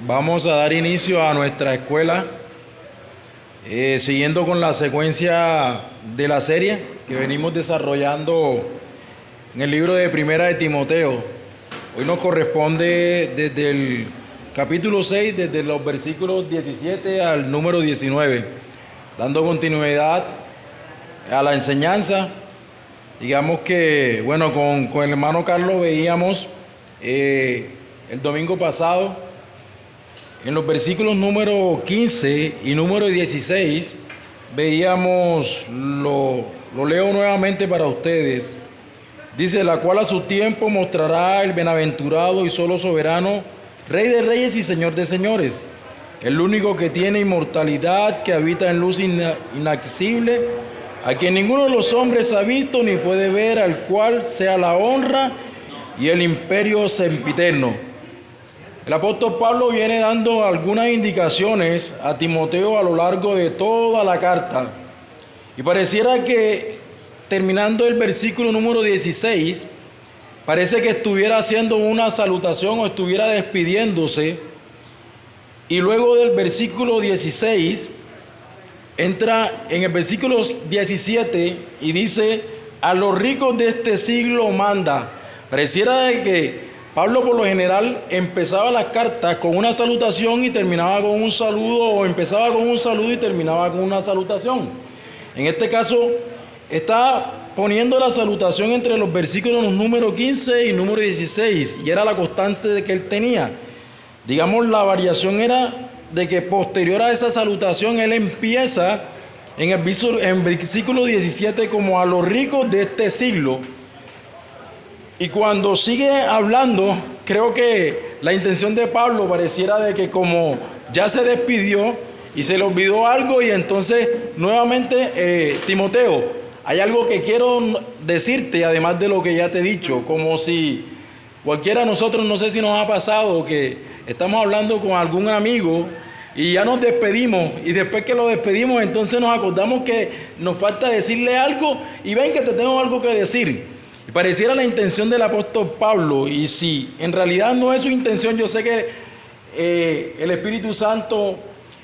Vamos a dar inicio a nuestra escuela, siguiendo con la secuencia de la serie que venimos desarrollando en el libro de Primera de Timoteo. Hoy nos corresponde desde el capítulo 6, desde los versículos 17 al número 19, dando continuidad a la enseñanza. Digamos que, bueno, con el hermano Carlos veíamos el domingo pasado en los versículos número 15 y número 16, veíamos, lo leo nuevamente para ustedes. Dice: la cual a su tiempo mostrará el bienaventurado y solo soberano, Rey de reyes y Señor de señores, el único que tiene inmortalidad, que habita en luz inaccesible, a quien ninguno de los hombres ha visto ni puede ver, al cual sea la honra y el imperio sempiterno. El apóstol Pablo viene dando algunas indicaciones a Timoteo a lo largo de toda la carta. Y pareciera que terminando el versículo número 16, parece que estuviera haciendo una salutación o estuviera despidiéndose. Y luego del versículo 16, entra en el versículo 17 y dice: a los ricos de este siglo manda. Pareciera de que Pablo por lo general empezaba las cartas con una salutación y terminaba con un saludo, o empezaba con un saludo y terminaba con una salutación. En este caso está poniendo la salutación entre los versículos número 15 y número 16, y era la constante de que él tenía. Digamos, la variación era de que posterior a esa salutación él empieza en el versículo 17 como a los ricos de este siglo. Y cuando sigue hablando, creo que la intención de Pablo pareciera de que como ya se despidió y se le olvidó algo, y entonces nuevamente, Timoteo, hay algo que quiero decirte además de lo que ya te he dicho, como si cualquiera de nosotros, no sé si nos ha pasado, que estamos hablando con algún amigo y ya nos despedimos, y después que lo despedimos entonces nos acordamos que nos falta decirle algo, y ven que te tengo algo que decir. Y pareciera la intención del apóstol Pablo, y si en realidad no es su intención, yo sé que el Espíritu Santo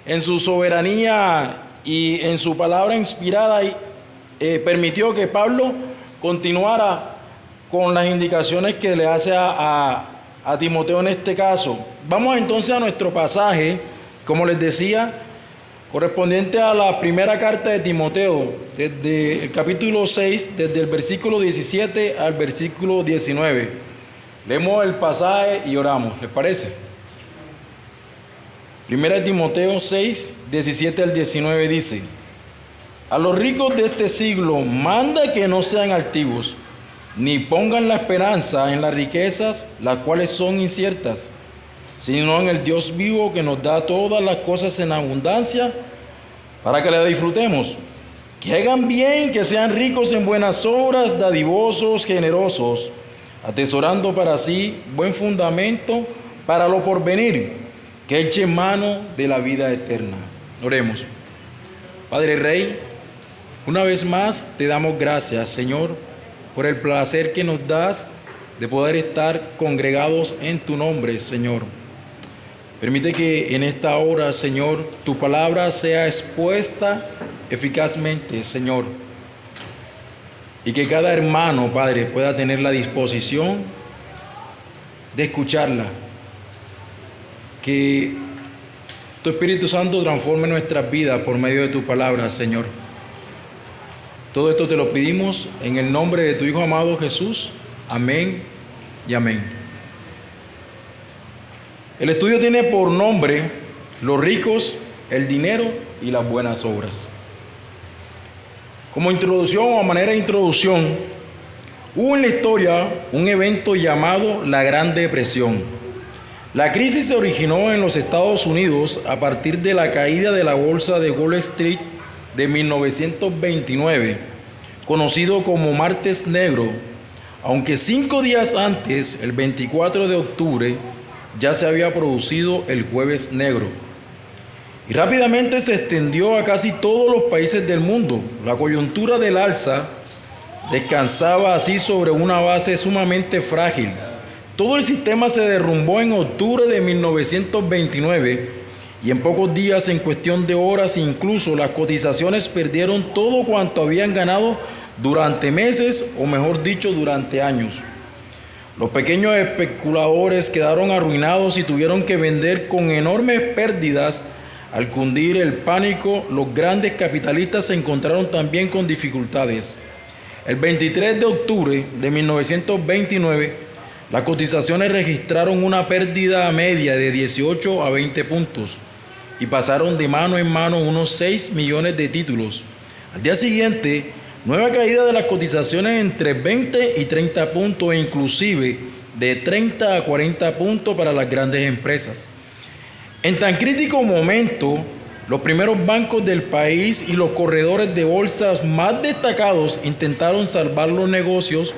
en su soberanía y en su palabra inspirada permitió que Pablo continuara con las indicaciones que le hace a Timoteo en este caso. Vamos entonces a nuestro pasaje, como les decía, correspondiente a la primera carta de Timoteo, desde el capítulo 6, desde el versículo 17 al versículo 19. Leemos el pasaje y oramos, ¿les parece? Primera de Timoteo 6, 17 al 19 dice: a los ricos de este siglo manda que no sean altivos, ni pongan la esperanza en las riquezas, las cuales son inciertas, sino en el Dios vivo, que nos da todas las cosas en abundancia para que la disfrutemos. Que hagan bien, que sean ricos en buenas obras, dadivosos, generosos, atesorando para sí buen fundamento para lo porvenir, que echen mano de la vida eterna. Oremos. Padre Rey, una vez más te damos gracias, Señor, por el placer que nos das de poder estar congregados en tu nombre, Señor. Permite que en esta hora, Señor, tu palabra sea expuesta eficazmente, Señor, y que cada hermano, Padre, pueda tener la disposición de escucharla. Que tu Espíritu Santo transforme nuestras vidas por medio de tu palabra, Señor. Todo esto te lo pedimos en el nombre de tu Hijo amado Jesús. Amén y amén. El estudio tiene por nombre: los ricos, el dinero y las buenas obras. Como introducción o a manera de introducción, hubo en la historia un evento llamado la Gran Depresión. La crisis se originó en los Estados Unidos a partir de la caída de la bolsa de Wall Street de 1929, conocido como Martes Negro, aunque 5 días antes, el 24 de octubre, ya se había producido el Jueves Negro. Y rápidamente se extendió a casi todos los países del mundo. La coyuntura del alza descansaba así sobre una base sumamente frágil, Todo el sistema se derrumbó en octubre de 1929 y en pocos días, en cuestión de horas, incluso las cotizaciones perdieron todo cuanto habían ganado durante meses, o mejor dicho, durante años. Los pequeños especuladores quedaron arruinados y tuvieron que vender con enormes pérdidas. Al cundir el pánico, los grandes capitalistas se encontraron también con dificultades. El 23 de octubre de 1929, las cotizaciones registraron una pérdida media de 18 a 20 puntos y pasaron de mano en mano unos 6 millones de títulos. Al día siguiente, nueva caída de las cotizaciones entre 20 y 30 puntos e inclusive de 30 a 40 puntos para las grandes empresas. En tan crítico momento, los primeros bancos del país y los corredores de bolsas más destacados intentaron salvar los negocios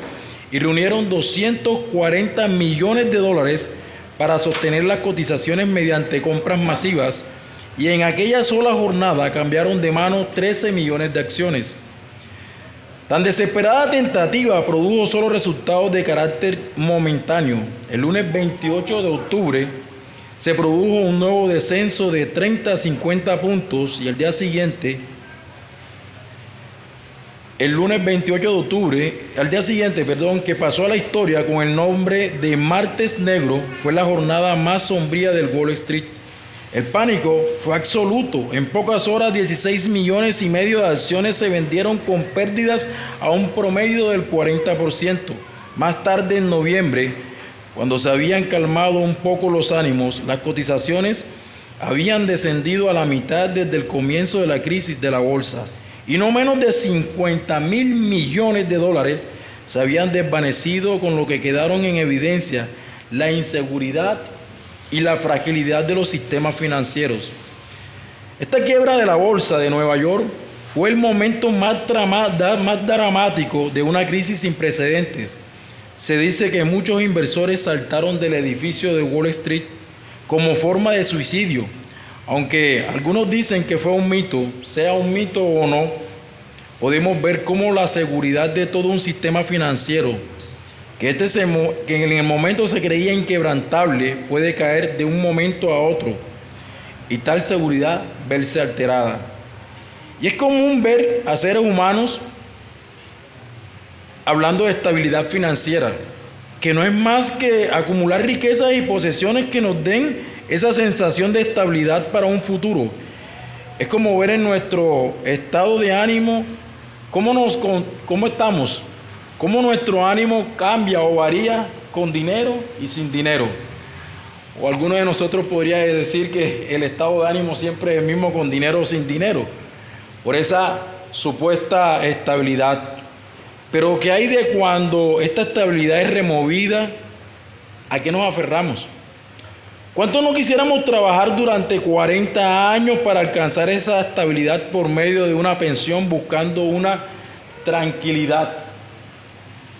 y reunieron 240 millones de dólares para sostener las cotizaciones mediante compras masivas, y en aquella sola jornada cambiaron de mano 13 millones de acciones. Tan desesperada tentativa produjo solo resultados de carácter momentáneo. El lunes 28 de octubre se produjo un nuevo descenso de 30 a 50 puntos y el día siguiente, el lunes 28 de octubre, que pasó a la historia con el nombre de Martes Negro, fue la jornada más sombría del Wall Street. El pánico fue absoluto. En pocas horas, 16 millones y medio de acciones se vendieron con pérdidas a un promedio del 40%. Más tarde, en noviembre, cuando se habían calmado un poco los ánimos, las cotizaciones habían descendido a la mitad desde el comienzo de la crisis de la bolsa, y no menos de 50,000 millones de dólares se habían desvanecido, con lo que quedaron en evidencia la inseguridad y la fragilidad de los sistemas financieros. Esta quiebra de la bolsa de Nueva York fue el momento más dramático de una crisis sin precedentes. Se dice que muchos inversores saltaron del edificio de Wall Street como forma de suicidio. Aunque algunos dicen que fue un mito, sea un mito o no, podemos ver cómo la seguridad de todo un sistema financiero, que en el momento se creía inquebrantable, puede caer de un momento a otro y tal seguridad verse alterada. Y es común ver a seres humanos hablando de estabilidad financiera, que no es más que acumular riquezas y posesiones que nos den esa sensación de estabilidad para un futuro. Es como ver en nuestro estado de ánimo cómo estamos, cómo nuestro ánimo cambia o varía con dinero y sin dinero. O alguno de nosotros podría decir que el estado de ánimo siempre es el mismo con dinero o sin dinero, por esa supuesta estabilidad. Pero ¿qué hay de cuando esta estabilidad es removida? ¿A qué nos aferramos? ¿Cuánto no quisiéramos trabajar durante 40 años para alcanzar esa estabilidad por medio de una pensión, buscando una tranquilidad?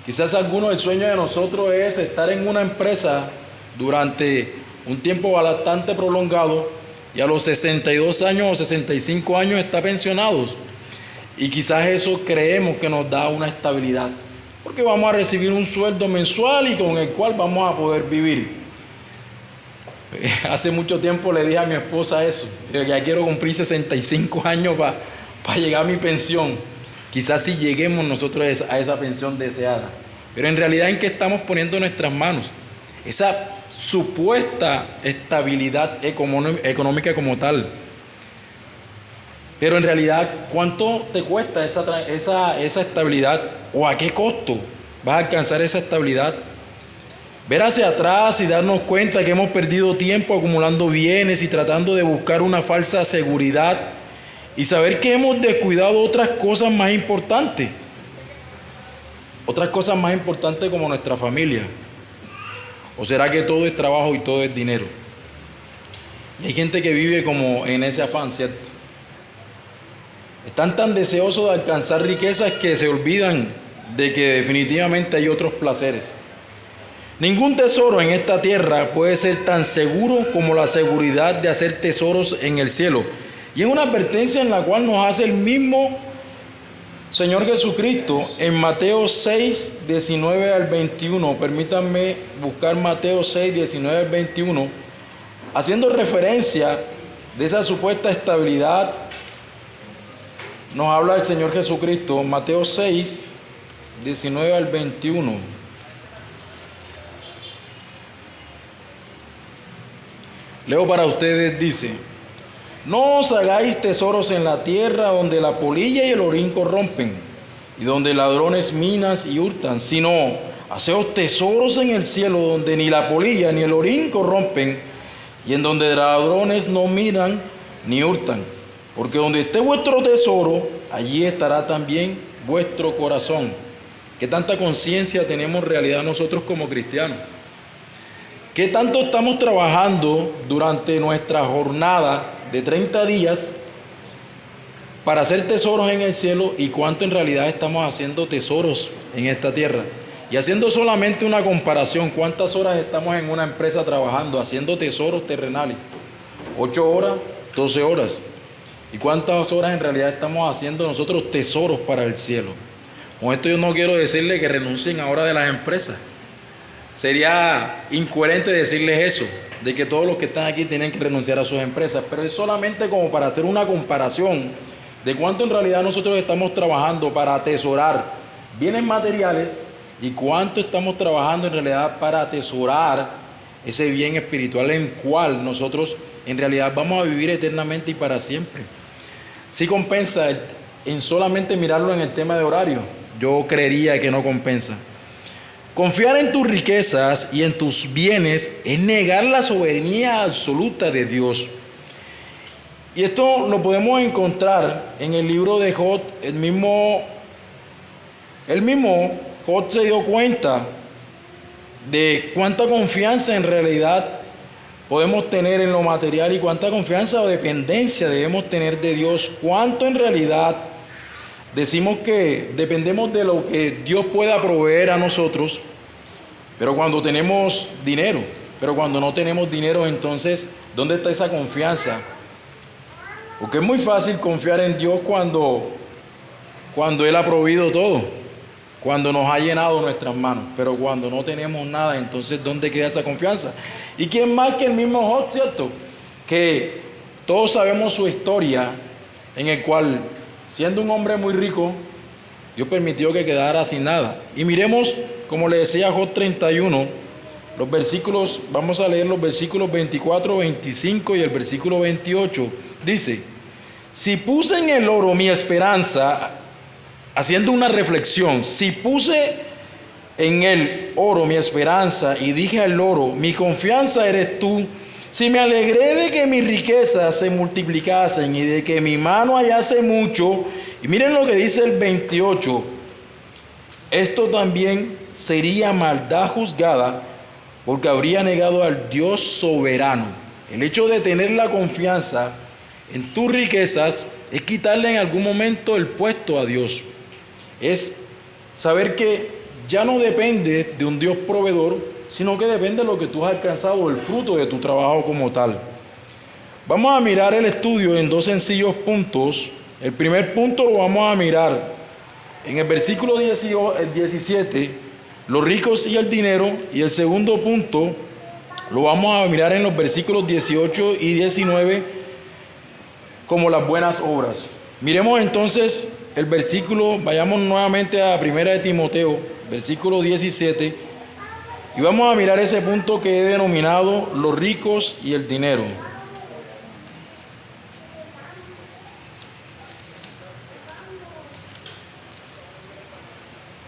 Quizás el sueño de nosotros es estar en una empresa durante un tiempo bastante prolongado y a los 62 años o 65 años está pensionados. Y quizás eso creemos que nos da una estabilidad, porque vamos a recibir un sueldo mensual y con el cual vamos a poder vivir. Hace mucho tiempo le dije a mi esposa eso, que ya quiero cumplir 65 años para llegar a mi pensión. Quizás si lleguemos nosotros a esa pensión deseada. Pero en realidad, ¿en qué estamos poniendo nuestras manos? Esa supuesta estabilidad económica como tal. Pero en realidad, ¿cuánto te cuesta esa estabilidad? ¿O a qué costo vas a alcanzar esa estabilidad? Ver hacia atrás y darnos cuenta que hemos perdido tiempo acumulando bienes y tratando de buscar una falsa seguridad, y saber que hemos descuidado otras cosas más importantes. Otras cosas más importantes como nuestra familia. ¿O será que todo es trabajo y todo es dinero? Y hay gente que vive como en ese afán, ¿cierto? Están tan deseosos de alcanzar riquezas que se olvidan de que definitivamente hay otros placeres. Ningún tesoro en esta tierra puede ser tan seguro como la seguridad de hacer tesoros en el cielo. Y es una advertencia en la cual nos hace el mismo Señor Jesucristo, en Mateo 6, 19 al 21, permítanme buscar Mateo 6, 19 al 21, haciendo referencia de esa supuesta estabilidad, nos habla el Señor Jesucristo, Mateo 6, 19 al 21. Leo para ustedes, dice: no os hagáis tesoros en la tierra donde la polilla y el orín corrompen, y donde ladrones minas y hurtan, sino haceos tesoros en el cielo donde ni la polilla ni el orín corrompen, y en donde ladrones no minan ni hurtan. Porque donde esté vuestro tesoro, allí estará también vuestro corazón. ¿Qué tanta conciencia tenemos en realidad nosotros como cristianos? ¿Qué tanto estamos trabajando durante nuestra jornada de 30 días para hacer tesoros en el cielo, y cuánto en realidad estamos haciendo tesoros en esta tierra? Y haciendo solamente una comparación, ¿cuántas horas estamos en una empresa trabajando, haciendo tesoros terrenales? 8 horas, 12 horas. ¿Y cuántas horas en realidad estamos haciendo nosotros tesoros para el cielo? Con esto yo no quiero decirle que renuncien ahora de las empresas. Sería incoherente decirles eso, de que todos los que están aquí tienen que renunciar a sus empresas, pero es solamente como para hacer una comparación de cuánto en realidad nosotros estamos trabajando para atesorar bienes materiales y cuánto estamos trabajando en realidad para atesorar ese bien espiritual en cual nosotros en realidad vamos a vivir eternamente y para siempre. Sí compensa en solamente mirarlo en el tema de horario. Yo creería que no compensa. Confiar en tus riquezas y en tus bienes es negar la soberanía absoluta de Dios. Y esto lo podemos encontrar en el libro de Job. El mismo Job se dio cuenta de cuánta confianza en realidad podemos tener en lo material y cuánta confianza o dependencia debemos tener de Dios. Cuánto en realidad decimos que dependemos de lo que Dios pueda proveer a nosotros, pero cuando tenemos dinero, pero cuando no tenemos dinero, entonces, ¿dónde está esa confianza? Porque es muy fácil confiar en Dios cuando Él ha proveído todo, cuando nos ha llenado nuestras manos, pero cuando no tenemos nada, entonces, ¿dónde queda esa confianza? ¿Y quién más que el mismo Job, cierto? Que todos sabemos su historia, en el cual, siendo un hombre muy rico, Dios permitió que quedara sin nada. Y miremos, como le decía Job 31, los versículos, vamos a leer los versículos 24, 25 y el versículo 28. Dice: si puse en el oro mi esperanza, haciendo una reflexión, si puse en el oro mi esperanza y dije al oro, mi confianza eres tú, si me alegré de que mis riquezas se multiplicasen y de que mi mano hallase mucho, y miren lo que dice el 28, esto también sería maldad juzgada, porque habría negado al Dios soberano. El hecho de tener la confianza en tus riquezas es quitarle en algún momento el puesto a Dios. Es saber que ya no depende de un Dios proveedor, sino que depende de lo que tú has alcanzado, el fruto de tu trabajo como tal. Vamos a mirar el estudio en dos sencillos puntos. El primer punto lo vamos a mirar en el versículo 17, los ricos y el dinero, y el segundo punto lo vamos a mirar en los versículos 18 y 19 como las buenas obras. Miremos entonces el versículo, vayamos nuevamente a 1 de Timoteo, versículo 17, y vamos a mirar ese punto que he denominado los ricos y el dinero.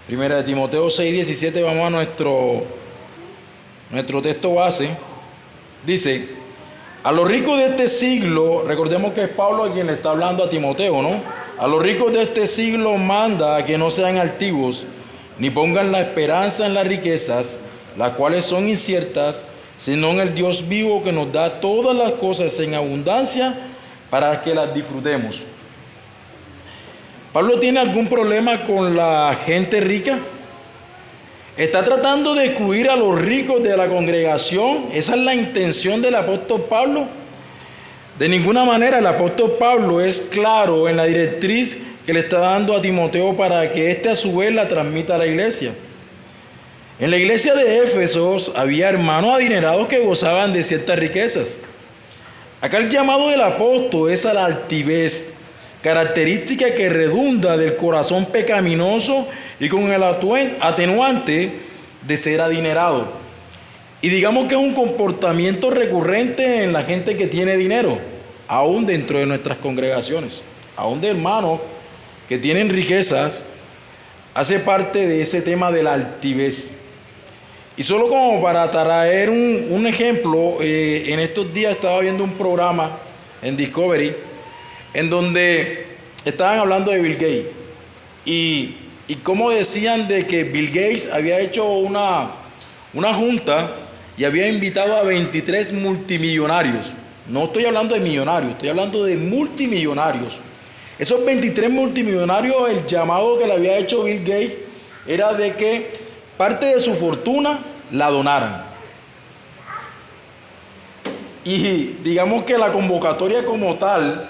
Primera de Timoteo 6, 17, vamos a nuestro texto base. Dice: a los ricos de este siglo, recordemos que es Pablo a quien le está hablando a Timoteo, ¿no? A los ricos de este siglo manda a que no sean altivos, ni pongan la esperanza en las riquezas, las cuales son inciertas, sino en el Dios vivo que nos da todas las cosas en abundancia para que las disfrutemos. ¿Pablo tiene algún problema con la gente rica? ¿Está tratando de excluir a los ricos de la congregación? ¿Esa es la intención del apóstol Pablo? De ninguna manera. El apóstol Pablo es claro en la directriz que le está dando a Timoteo para que éste a su vez la transmita a la iglesia. En la iglesia de Éfeso había hermanos adinerados que gozaban de ciertas riquezas. Acá el llamado del apóstol es a la altivez, característica que redunda del corazón pecaminoso y con el atenuante de ser adinerado. Y digamos que es un comportamiento recurrente en la gente que tiene dinero, aún dentro de nuestras congregaciones, aún de hermanos que tienen riquezas, hace parte de ese tema de la altivez. Y solo como para traer un ejemplo, en estos días estaba viendo un programa en Discovery en donde estaban hablando de Bill Gates y cómo decían de que Bill Gates había hecho una junta y había invitado a 23 multimillonarios. No estoy hablando de millonarios, estoy hablando de multimillonarios. Esos 23 multimillonarios, el llamado que le había hecho Bill Gates era de que parte de su fortuna la donaran. Y digamos que la convocatoria como tal,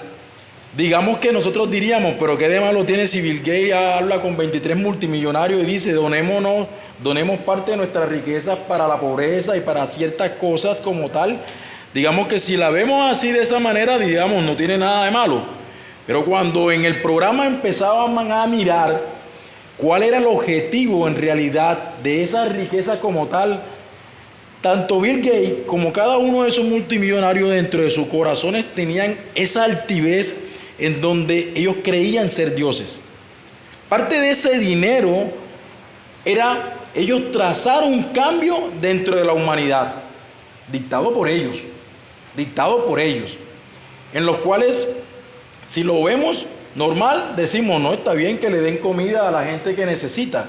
digamos que nosotros diríamos, pero qué de malo tiene si Bill Gates habla con 23 multimillonarios y dice, donemos parte de nuestras riquezas para la pobreza y para ciertas cosas como tal. Digamos que si la vemos así de esa manera, digamos, no tiene nada de malo. Pero cuando en el programa empezaban a mirar cuál era el objetivo en realidad de esa riqueza como tal, tanto Bill Gates como cada uno de esos multimillonarios dentro de sus corazones tenían esa altivez en donde ellos creían ser dioses. Parte de ese dinero era ellos trazar un cambio dentro de la humanidad, dictado por ellos, en los cuales, si lo vemos normal, decimos, no, está bien que le den comida a la gente que necesita,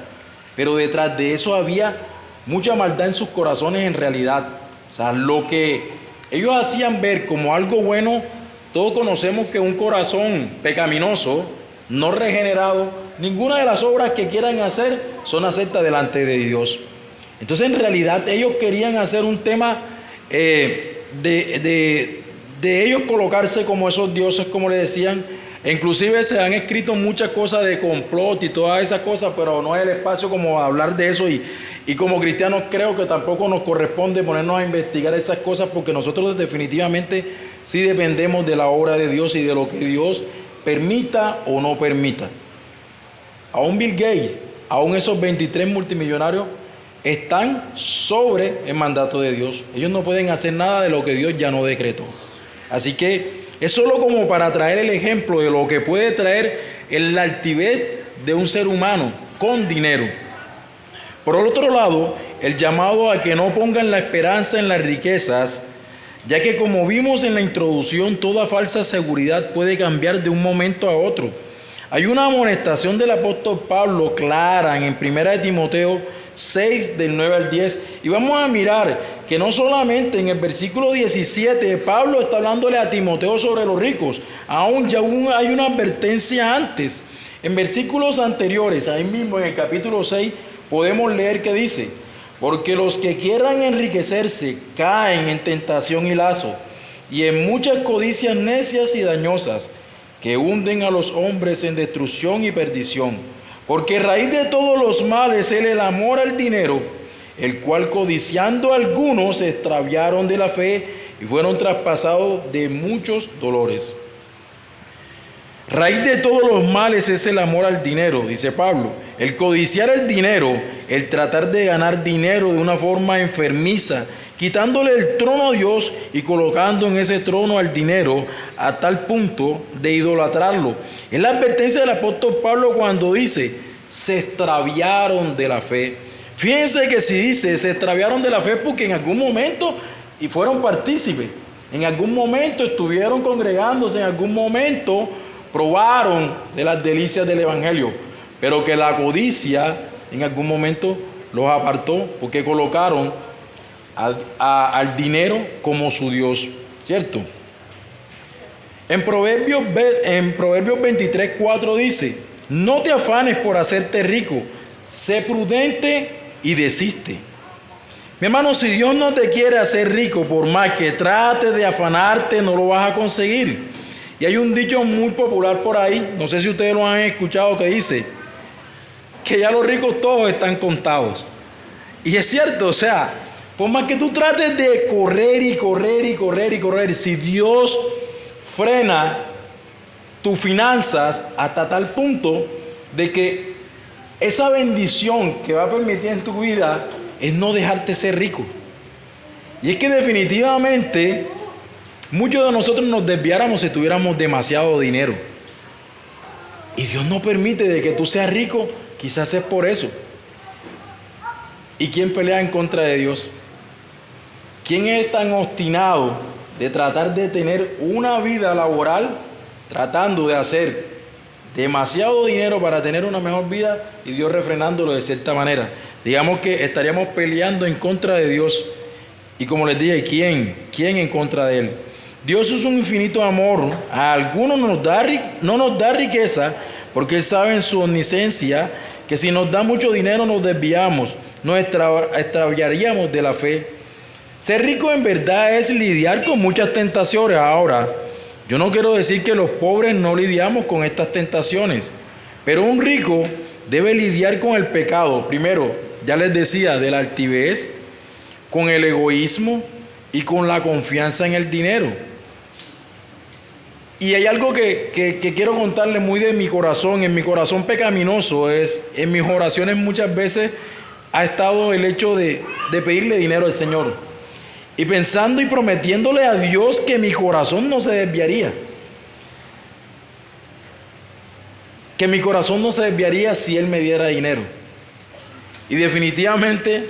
pero detrás de eso había mucha maldad en sus corazones en realidad. O sea, lo que ellos hacían ver como algo bueno, todos conocemos que un corazón pecaminoso, no regenerado, ninguna de las obras que quieran hacer son aceptas delante de Dios. Entonces, en realidad, ellos querían hacer un tema de ellos colocarse como esos dioses, como le decían. E inclusive se han escrito muchas cosas de complot y todas esas cosas, pero no es el espacio como hablar de eso y como cristianos creo que tampoco nos corresponde ponernos a investigar esas cosas porque nosotros definitivamente sí dependemos de la obra de Dios y de lo que Dios permita o no permita. Aún Bill Gates, aún esos 23 multimillonarios están sobre el mandato de Dios. Ellos no pueden hacer nada de lo que Dios ya no decretó. Así que es solo como para traer el ejemplo de lo que puede traer la altivez de un ser humano con dinero. Por el otro lado, el llamado a que no pongan la esperanza en las riquezas, ya que como vimos en la introducción, toda falsa seguridad puede cambiar de un momento a otro. Hay una amonestación del apóstol Pablo clara en 1 Timoteo 6, del 9 al 10, y vamos a mirar que no solamente en el versículo 17 Pablo está hablándole a Timoteo sobre los ricos, aún ya hay una advertencia antes. En versículos anteriores, ahí mismo en el capítulo 6, podemos leer que dice, porque los que quieran enriquecerse caen en tentación y lazo, y en muchas codicias necias y dañosas, que hunden a los hombres en destrucción y perdición. Porque raíz de todos los males es el amor al dinero, el cual codiciando algunos se extraviaron de la fe y fueron traspasados de muchos dolores. Raíz de todos los males es el amor al dinero, dice Pablo. El codiciar el dinero, el tratar de ganar dinero de una forma enfermiza, quitándole el trono a Dios y colocando en ese trono al dinero a tal punto de idolatrarlo. Es la advertencia del apóstol Pablo cuando dice, se extraviaron de la fe. Fíjense que si dice, se extraviaron de la fe porque en algún momento y fueron partícipes, en algún momento estuvieron congregándose, en algún momento probaron de las delicias del evangelio, pero que la codicia en algún momento los apartó porque colocaron al dinero como su Dios, ¿cierto? En Proverbios 23:4 dice, no te afanes por hacerte rico, sé prudente y desiste. Mi hermano, si Dios no te quiere hacer rico, por más que trates de afanarte, no lo vas a conseguir. Y hay un dicho muy popular por ahí, no sé si ustedes lo han escuchado, que dice que ya los ricos todos están contados. Y es cierto, o sea, por más que tú trates de correr y correr y correr y correr, si Dios frena tus finanzas hasta tal punto de que esa bendición que va a permitir en tu vida es no dejarte ser rico. Y es que definitivamente muchos de nosotros nos desviáramos si tuviéramos demasiado dinero. Y Dios no permite de que tú seas rico, quizás es por eso. ¿Y quién pelea en contra de Dios? ¿Quién es tan obstinado de tratar de tener una vida laboral, tratando de hacer demasiado dinero para tener una mejor vida y Dios refrenándolo de cierta manera? Digamos que estaríamos peleando en contra de Dios. Y como les dije, ¿quién en contra de Él? Dios es un infinito amor. A algunos no nos da riqueza porque Él sabe en su omnisciencia que si nos da mucho dinero nos desviamos, nos extraviaríamos de la fe. Ser rico en verdad es lidiar con muchas tentaciones. Ahora, yo no quiero decir que los pobres no lidiamos con estas tentaciones, pero un rico debe lidiar con el pecado. Primero, ya les decía, de la altivez, con el egoísmo y con la confianza en el dinero. Y hay algo que quiero contarles muy de mi corazón. En mi corazón pecaminoso en mis oraciones muchas veces ha estado el hecho de pedirle dinero al Señor. Y pensando y prometiéndole a Dios que mi corazón no se desviaría. Que mi corazón no se desviaría si Él me diera dinero. Y definitivamente,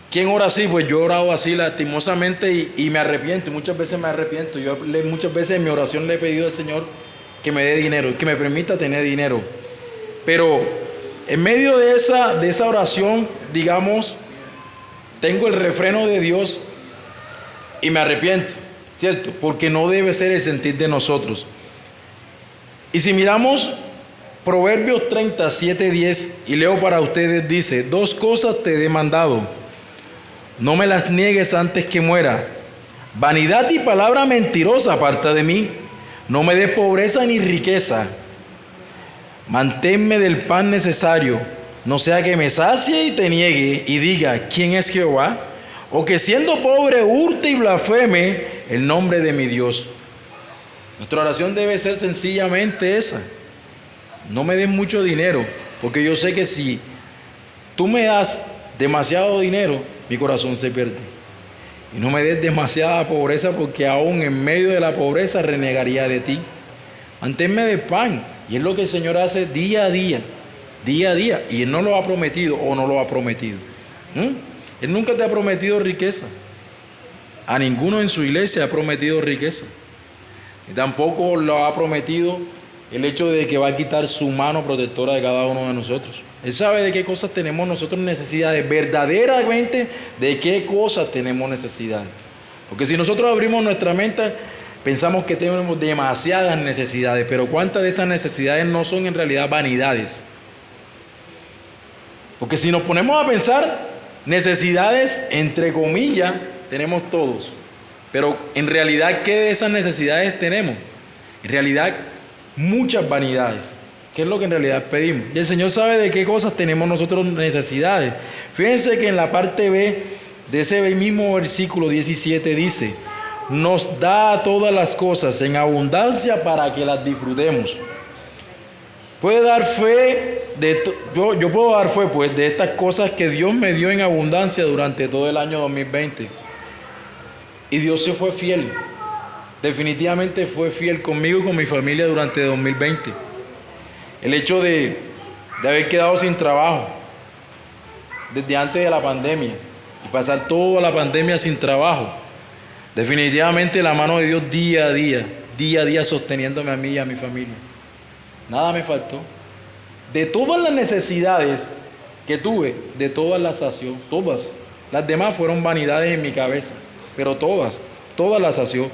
¿quién ora así? Pues yo he orado así lastimosamente y me arrepiento. Muchas veces me arrepiento. Muchas veces en mi oración le he pedido al Señor que me dé dinero, que me permita tener dinero. Pero en medio de esa oración, digamos, tengo el refreno de Dios y me arrepiento, ¿cierto? Porque no debe ser el sentir de nosotros. Y si miramos Proverbios 37:10, y leo para ustedes, dice: 2 cosas te he demandado, no me las niegues antes que muera. Vanidad y palabra mentirosa aparta de mí. No me des pobreza ni riqueza. Manténme del pan necesario, no sea que me sacie y te niegue y diga: ¿quién es Jehová? O que siendo pobre hurte y blasfeme el nombre de mi Dios. Nuestra oración debe ser sencillamente esa: no me des mucho dinero, porque yo sé que si tú me das demasiado dinero, mi corazón se pierde. Y no me des demasiada pobreza, porque aún en medio de la pobreza renegaría de ti. Manténme de pan. Y es lo que el Señor hace día a día, día a día. Y Él no lo ha prometido o no lo ha prometido. Él nunca te ha prometido riqueza. A ninguno en su iglesia ha prometido riqueza. Y tampoco lo ha prometido el hecho de que va a quitar su mano protectora de cada uno de nosotros. Él sabe de qué cosas tenemos nosotros necesidades, verdaderamente de qué cosas tenemos necesidades. Porque si nosotros abrimos nuestra mente, pensamos que tenemos demasiadas necesidades, pero ¿cuántas de esas necesidades no son en realidad vanidades? Porque si nos ponemos a pensar, necesidades, entre comillas, tenemos todos. Pero en realidad, ¿qué de esas necesidades tenemos? En realidad, muchas vanidades. ¿Qué es lo que en realidad pedimos? Y el Señor sabe de qué cosas tenemos nosotros necesidades. Fíjense que en la parte B de ese mismo versículo 17 dice: nos da todas las cosas en abundancia para que las disfrutemos. Puede dar fe yo puedo dar fe pues de estas cosas que Dios me dio en abundancia durante todo el año 2020. Y Dios se fue fiel. Definitivamente fue fiel conmigo y con mi familia durante 2020. El hecho de haber quedado sin trabajo desde antes de la pandemia y pasar toda la pandemia sin trabajo. Definitivamente la mano de Dios día a día sosteniéndome a mí y a mi familia. Nada me faltó. De todas las necesidades que tuve, de todas las sació, todas. Las demás fueron vanidades en mi cabeza, pero todas las sació.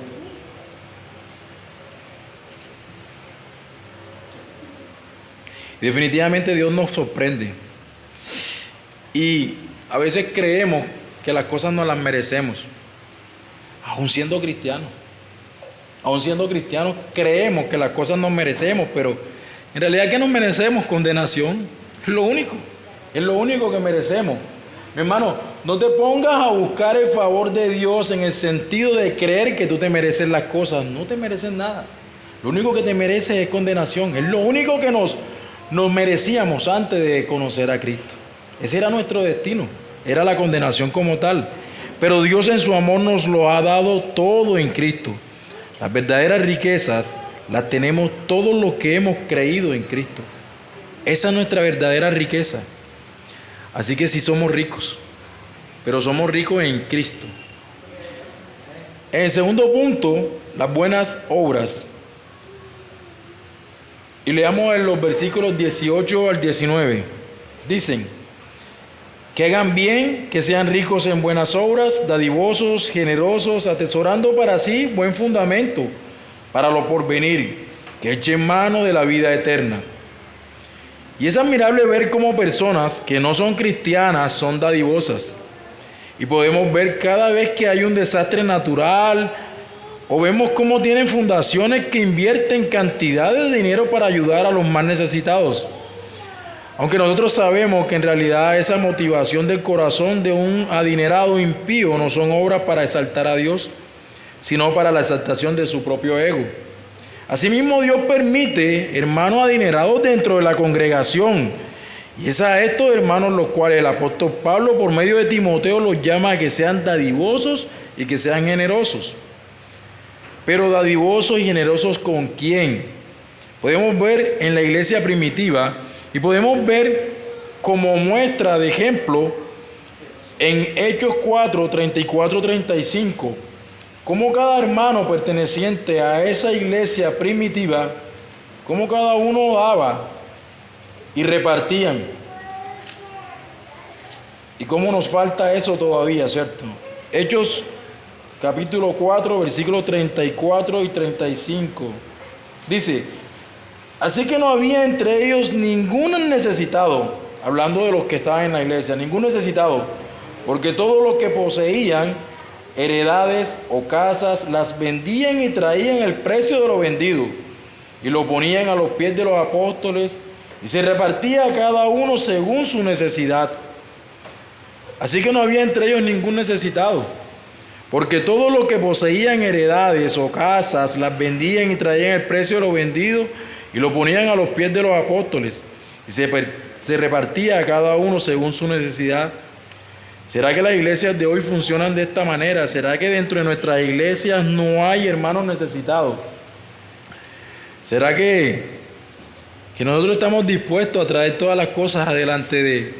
Definitivamente Dios nos sorprende. Y a veces creemos que las cosas no las merecemos, aún siendo cristianos. Aún siendo cristianos, creemos que las cosas nos merecemos, pero en realidad, ¿qué nos merecemos? Condenación. Es lo único que merecemos. Mi hermano, no te pongas a buscar el favor de Dios en el sentido de creer que tú te mereces las cosas. No te mereces nada. Lo único que te mereces es condenación. Es lo único que nos merecíamos antes de conocer a Cristo. Ese era nuestro destino. Era la condenación como tal. Pero Dios en su amor nos lo ha dado todo en Cristo. Las verdaderas riquezas las tenemos todos los que hemos creído en Cristo. Esa es nuestra verdadera riqueza. Así que sí somos ricos, pero somos ricos en Cristo. En el segundo punto, las buenas obras. Y leamos en los versículos 18 al 19. Dicen: que hagan bien, que sean ricos en buenas obras, dadivosos, generosos, atesorando para sí buen fundamento para lo porvenir, que echen mano de la vida eterna. Y es admirable ver cómo personas que no son cristianas son dadivosas. Y podemos ver cada vez que hay un desastre natural, o vemos cómo tienen fundaciones que invierten cantidades de dinero para ayudar a los más necesitados. Aunque nosotros sabemos que en realidad esa motivación del corazón de un adinerado impío no son obras para exaltar a Dios, sino para la exaltación de su propio ego. Asimismo, Dios permite hermanos adinerados dentro de la congregación. Y es a estos hermanos los cuales el apóstol Pablo, por medio de Timoteo, los llama a que sean dadivosos y que sean generosos. Pero dadivosos y generosos ¿con quién? Podemos ver en la iglesia primitiva y podemos ver como muestra de ejemplo en Hechos 4, 34, 35, cómo cada hermano perteneciente a esa iglesia primitiva, cómo cada uno daba y repartían. Y cómo nos falta eso todavía, ¿cierto? Hechos capítulo 4, versículos 34 y 35. Dice: así que no había entre ellos ningún necesitado, hablando de los que estaban en la iglesia, ningún necesitado, porque todo lo que poseían, heredades o casas, las vendían y traían el precio de lo vendido y lo ponían a los pies de los apóstoles y se repartía a cada uno según su necesidad. Así que no había entre ellos ningún necesitado, porque todo lo que poseían, heredades o casas, las vendían y traían el precio de lo vendido y lo ponían a los pies de los apóstoles y se repartía a cada uno según su necesidad. ¿Será que las iglesias de hoy funcionan de esta manera? ¿Será que dentro de nuestras iglesias no hay hermanos necesitados? ¿Será que nosotros estamos dispuestos a traer todas las cosas adelante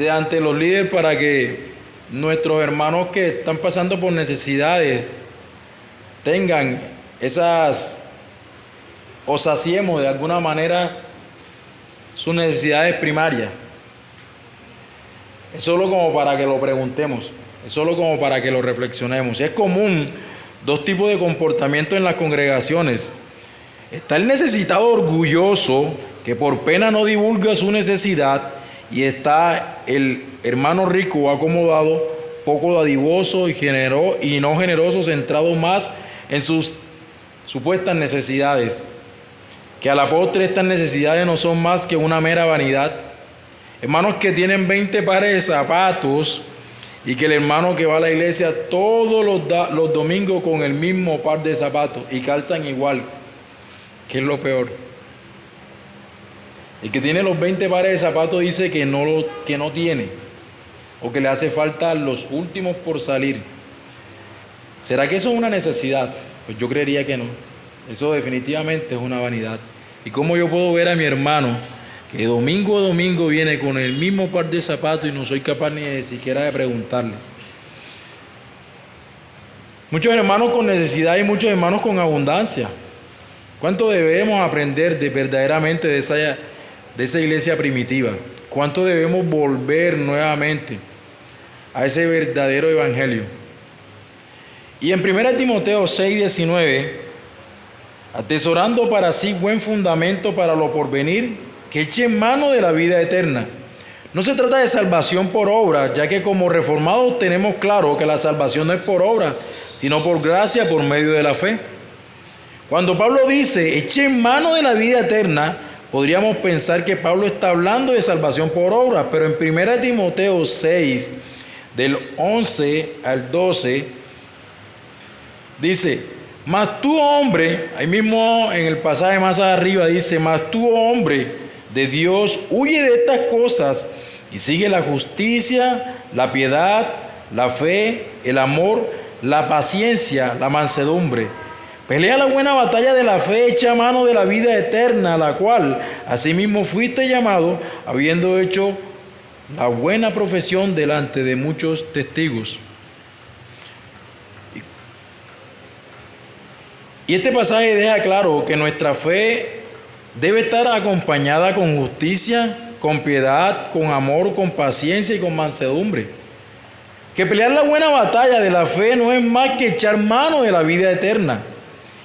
ante los líderes para que nuestros hermanos que están pasando por necesidades tengan o saciemos de alguna manera sus necesidades primarias? Es solo como para que lo preguntemos, es solo como para que lo reflexionemos. Es común dos tipos de comportamiento en las congregaciones. Está el necesitado orgulloso que por pena no divulga su necesidad, y está el hermano rico o acomodado, poco dadivoso y no generoso, centrado más en sus supuestas necesidades, que a la postre estas necesidades no son más que una mera vanidad. Hermanos que tienen 20 pares de zapatos y que el hermano que va a la iglesia todos los domingos con el mismo par de zapatos y calzan igual, que es lo peor. El que tiene los 20 pares de zapatos dice que no tiene, o que le hace falta los últimos por salir. ¿Será que eso es una necesidad? Pues yo creería que no. Eso definitivamente es una vanidad. ¿Y cómo yo puedo ver a mi hermano que domingo a domingo viene con el mismo par de zapatos y no soy capaz ni de siquiera de preguntarle? Muchos hermanos con necesidad y muchos hermanos con abundancia. ¿Cuánto debemos aprender verdaderamente de esa iglesia primitiva? ¿Cuánto debemos volver nuevamente a ese verdadero evangelio? Y en 1 Timoteo 6:19, atesorando para sí buen fundamento para lo porvenir, que echen mano de la vida eterna. No se trata de salvación por obra, ya que como reformados tenemos claro que la salvación no es por obra, sino por gracia por medio de la fe. Cuando Pablo dice, echen mano de la vida eterna, podríamos pensar que Pablo está hablando de salvación por obras, pero en 1 Timoteo 6, del 11 al 12, dice, mas tú hombre, ahí mismo en el pasaje más arriba dice, mas tú hombre de Dios, huye de estas cosas y sigue la justicia, la piedad, la fe, el amor, la paciencia, la mansedumbre. Pelea la buena batalla de la fe, echa mano de la vida eterna, a la cual asimismo fuiste llamado, habiendo hecho la buena profesión delante de muchos testigos. Y este pasaje deja claro que nuestra fe debe estar acompañada con justicia, con piedad, con amor, con paciencia y con mansedumbre. Que pelear la buena batalla de la fe no es más que echar mano de la vida eterna.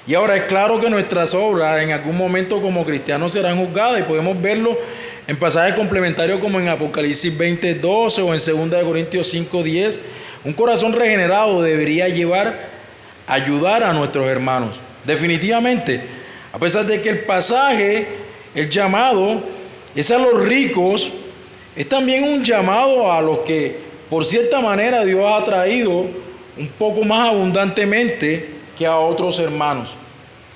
Y ahora es claro que nuestras obras en algún momento como cristianos serán juzgadas, y podemos verlo en pasajes complementarios como en Apocalipsis 20:12 o en 2 Corintios 5:10. Un corazón regenerado debería ayudar a nuestros hermanos. Definitivamente, a pesar de que el pasaje, el llamado, es a los ricos, es también un llamado a los que, por cierta manera, Dios ha traído un poco más abundantemente que a otros hermanos.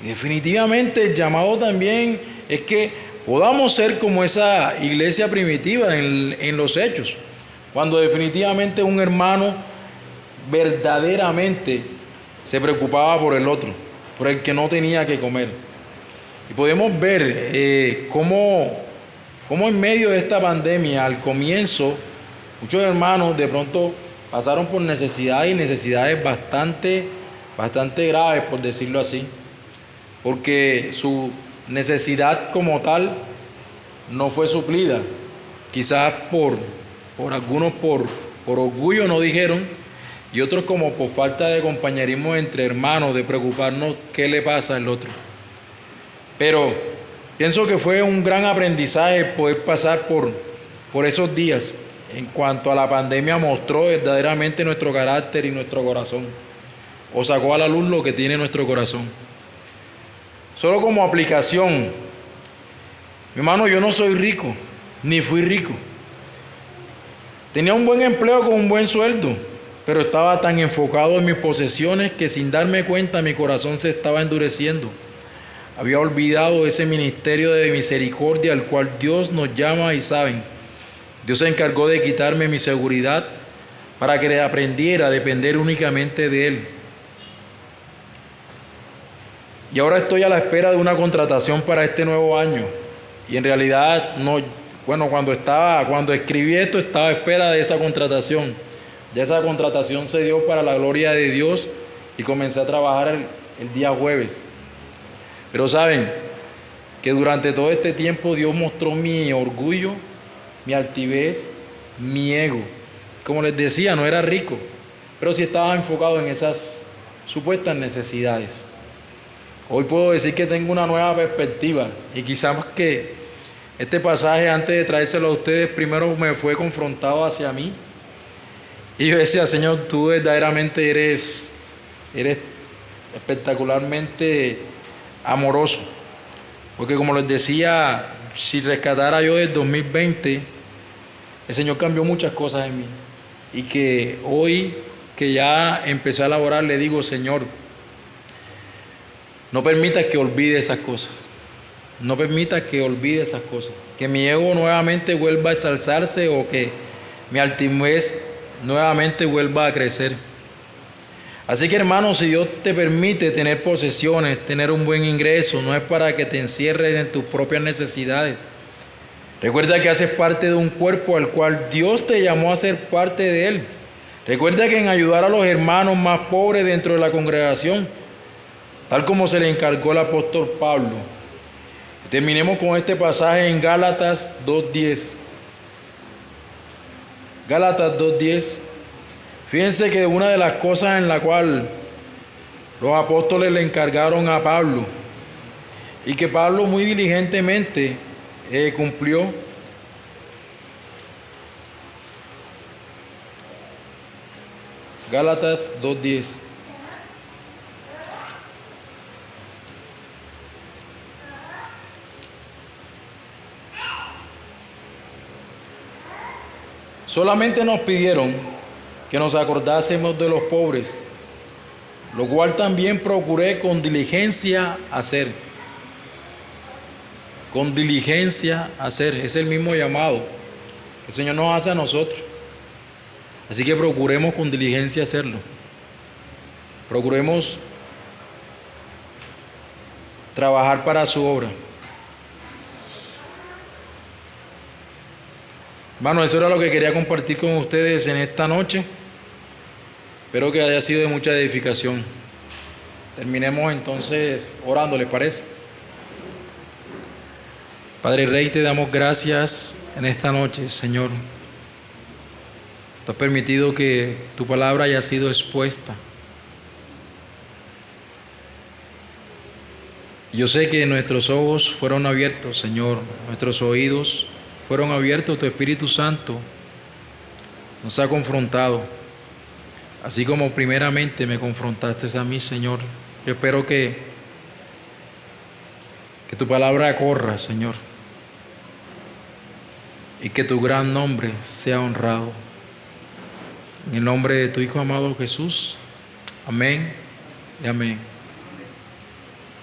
Y definitivamente el llamado también es que podamos ser como esa iglesia primitiva en los Hechos, cuando definitivamente un hermano verdaderamente se preocupaba por el otro, por el que no tenía que comer. Y podemos ver cómo en medio de esta pandemia, al comienzo, muchos hermanos de pronto pasaron por necesidades, y necesidades bastante graves, por decirlo así, porque su necesidad como tal no fue suplida. Quizás por algunos por orgullo no dijeron, y otros como por falta de compañerismo entre hermanos, de preocuparnos qué le pasa al otro. Pero pienso que fue un gran aprendizaje poder pasar por esos días. En cuanto a la pandemia, mostró verdaderamente nuestro carácter y nuestro corazón, o sacó a la luz lo que tiene nuestro corazón. Solo como aplicación, mi hermano, yo no soy rico, ni fui rico. Tenía un buen empleo con un buen sueldo, pero estaba tan enfocado en mis posesiones que sin darme cuenta mi corazón se estaba endureciendo. Había olvidado ese ministerio de misericordia al cual Dios nos llama, y saben, Dios se encargó de quitarme mi seguridad para que aprendiera a depender únicamente de Él. Y ahora estoy a la espera de una contratación para este nuevo año. Y en realidad, cuando escribí esto, estaba a espera de esa contratación. Ya esa contratación se dio para la gloria de Dios y comencé a trabajar el día jueves. Pero saben que durante todo este tiempo Dios mostró mi orgullo, mi altivez, mi ego. Como les decía, no era rico, pero sí estaba enfocado en esas supuestas necesidades. Hoy puedo decir que tengo una nueva perspectiva, y quizás que este pasaje, antes de traérselo a ustedes, primero me fue confrontado hacia mí. Y yo decía, Señor, tú verdaderamente eres espectacularmente amoroso. Porque como les decía, si rescatara yo del 2020, el Señor cambió muchas cosas en mí. Y que hoy, que ya empecé a laborar, le digo, Señor, no permitas que olvide esas cosas. No permitas que olvide esas cosas. Que mi ego nuevamente vuelva a exalzarse, o que mi altivez nuevamente vuelva a crecer. Así que, hermanos, si Dios te permite tener posesiones, tener un buen ingreso, no es para que te encierres en tus propias necesidades. Recuerda que haces parte de un cuerpo al cual Dios te llamó a ser parte de él. Recuerda que en ayudar a los hermanos más pobres dentro de la congregación, tal como se le encargó el apóstol Pablo. Terminemos con este pasaje en Gálatas 2:10. Gálatas 2:10. Fíjense que una de las cosas en la cual los apóstoles le encargaron a Pablo, y que Pablo muy diligentemente cumplió. Gálatas 2:10. Solamente nos pidieron que nos acordásemos de los pobres, lo cual también procuré con diligencia hacer. Con diligencia hacer, es el mismo llamado que el Señor nos hace a nosotros. Así que procuremos con diligencia hacerlo. Procuremos trabajar para su obra. Hermano, eso era lo que quería compartir con ustedes en esta noche. Espero que haya sido de mucha edificación. Terminemos entonces orando, ¿les parece? Padre Rey, te damos gracias en esta noche, Señor. Tú has permitido que tu palabra haya sido expuesta. Yo sé que nuestros ojos fueron abiertos, Señor, nuestros oídos fueron abiertos, tu Espíritu Santo nos ha confrontado, así como primeramente me confrontaste a mí, Señor. Yo espero que tu palabra corra, Señor, y que tu gran nombre sea honrado. En el nombre de tu Hijo amado Jesús, amén y amén.